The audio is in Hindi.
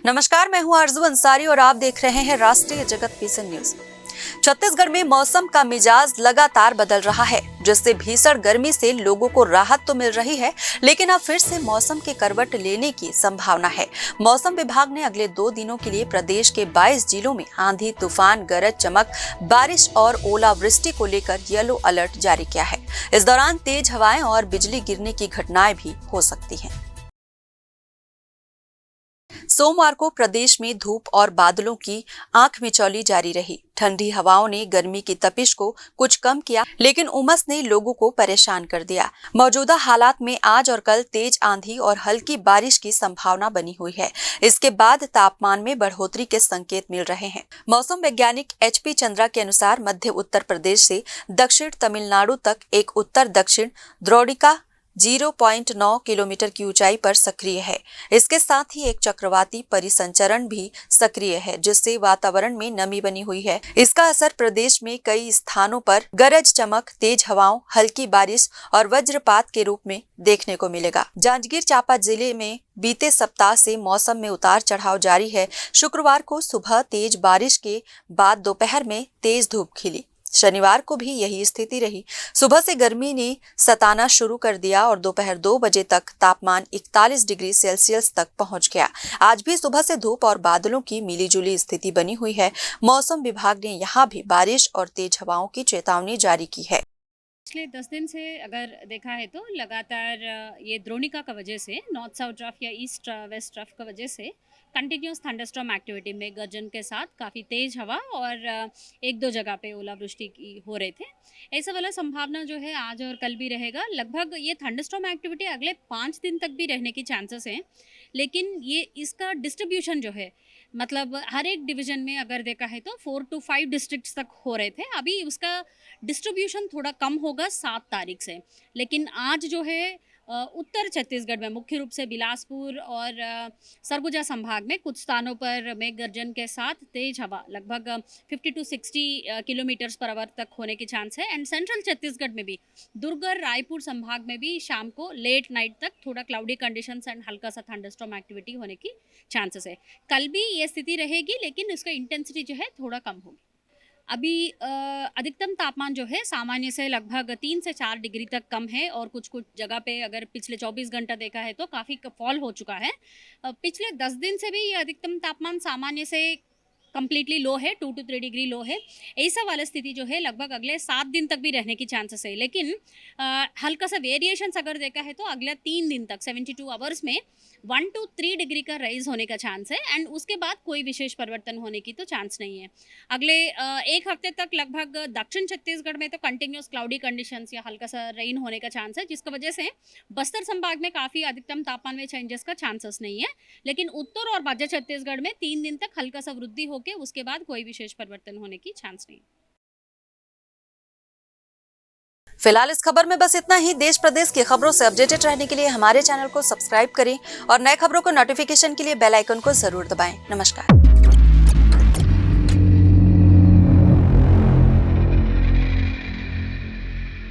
नमस्कार, मैं हूं आरजू अंसारी और आप देख रहे हैं राष्ट्रीय जगत विजन न्यूज। छत्तीसगढ़ में मौसम का मिजाज लगातार बदल रहा है, जिससे भीषण गर्मी से लोगों को राहत तो मिल रही है, लेकिन अब फिर से मौसम के करवट लेने की संभावना है। मौसम विभाग ने अगले 2 दिनों के लिए प्रदेश के 22 जिलों में आंधी, तूफान, गरज चमक, बारिश और ओलावृष्टि को लेकर येलो अलर्ट जारी किया है। इस दौरान तेज हवाएं और बिजली गिरने की घटनाएं भी हो सकती हैं। सोमवार को प्रदेश में धूप और बादलों की आंख मिचौली जारी रही। ठंडी हवाओं ने गर्मी की तपिश को कुछ कम किया, लेकिन उमस ने लोगों को परेशान कर दिया। मौजूदा हालात में आज और कल तेज आंधी और हल्की बारिश की संभावना बनी हुई है। इसके बाद तापमान में बढ़ोतरी के संकेत मिल रहे हैं। मौसम वैज्ञानिक HP चंद्रा के अनुसार मध्य उत्तर प्रदेश से दक्षिण तमिलनाडु तक एक उत्तर दक्षिण द्रोणिका 0.9 किलोमीटर की ऊंचाई पर सक्रिय है। इसके साथ ही एक चक्रवाती परिसंचरण भी सक्रिय है, जिससे वातावरण में नमी बनी हुई है। इसका असर प्रदेश में कई स्थानों पर गरज चमक, तेज हवाओं, हल्की बारिश और वज्रपात के रूप में देखने को मिलेगा। जांजगीर चांपा जिले में बीते सप्ताह से मौसम में उतार चढ़ाव जारी है। शुक्रवार को सुबह तेज बारिश के बाद दोपहर में तेज धूप खिली। शनिवार को भी यही स्थिति रही। सुबह से गर्मी ने सताना शुरू कर दिया और दोपहर 2 बजे तक तापमान 41 डिग्री सेल्सियस तक पहुंच गया। आज भी सुबह से धूप और बादलों की मिलीजुली स्थिति बनी हुई है। मौसम विभाग ने यहां भी बारिश और तेज हवाओं की चेतावनी जारी की है। पिछले 10 दिन से अगर देखा है तो लगातार ये द्रोणिका का वजह से नॉर्थ साउथ ट्रफ या ईस्ट वेस्ट ट्रफ का वजह से कंटिन्यूस थंडरस्टॉर्म एक्टिविटी में गर्जन के साथ काफ़ी तेज़ हवा और 1-2 जगह पे ओलावृष्टि की हो रहे थे। ऐसा वाला संभावना जो है आज और कल भी रहेगा। लगभग ये थंडरस्टॉर्म एक्टिविटी अगले 5 दिन तक भी रहने की चांसेस हैं, लेकिन ये इसका डिस्ट्रीब्यूशन जो है मतलब हर एक डिवीज़न में अगर देखा है तो 4 to 5 डिस्ट्रिक्ट्स तक हो रहे थे। अभी उसका डिस्ट्रीब्यूशन थोड़ा कम होगा 7 तारीख से, लेकिन आज जो है उत्तर छत्तीसगढ़ में मुख्य रूप से बिलासपुर और सरगुजा संभाग में कुछ स्थानों पर मेघ गर्जन के साथ तेज हवा लगभग 50 to 60 किलोमीटर्स पर आवर तक होने की चांस है। एंड सेंट्रल छत्तीसगढ़ में भी दुर्ग, रायपुर संभाग में भी शाम को लेट नाइट तक थोड़ा क्लाउडी कंडीशंस एंड हल्का सा थंडरस्टॉर्म एक्टिविटी होने की चांसेस है। कल भी ये स्थिति रहेगी, लेकिन उसका इंटेंसिटी जो है थोड़ा कम होगी। अभी अधिकतम तापमान जो है सामान्य से लगभग 3 से 4 डिग्री तक कम है और कुछ जगह पे अगर पिछले 24 घंटा देखा है तो काफ़ी फॉल हो चुका है। पिछले 10 दिन से भी ये अधिकतम तापमान सामान्य से कंप्लीटली लो है, 2 to 3 डिग्री लो है। ऐसा वाला स्थिति जो है लगभग अगले 7 दिन तक भी रहने की चांसेस है, लेकिन हल्का सा वेरिएशंस अगर देखा है तो अगले 3 दिन तक 72 आवर्स में 1 to 3 डिग्री का राइज होने का चांस है। एंड उसके बाद कोई विशेष परिवर्तन होने की तो चांस नहीं है। अगले एक हफ्ते तक लगभग दक्षिण छत्तीसगढ़ में तो कंटिन्यूस क्लाउडी कंडीशंस या हल्का सा रेन होने का चांस है, जिसकी वजह से बस्तर संभाग में काफ़ी अधिकतम तापमान में चेंजेस का चांसेस नहीं है, लेकिन उत्तर और मध्य छत्तीसगढ़ में 3 दिन तक हल्का सा वृद्धि होकर उसके बाद कोई विशेष परिवर्तन होने की चांस नहीं। फिलहाल इस खबर में बस इतना ही। देश प्रदेश की खबरों से अपडेटेड रहने के लिए हमारे चैनल को सब्सक्राइब करें और नए खबरों को नोटिफिकेशन के लिए बेल आइकन को जरूर दबाएं। नमस्कार।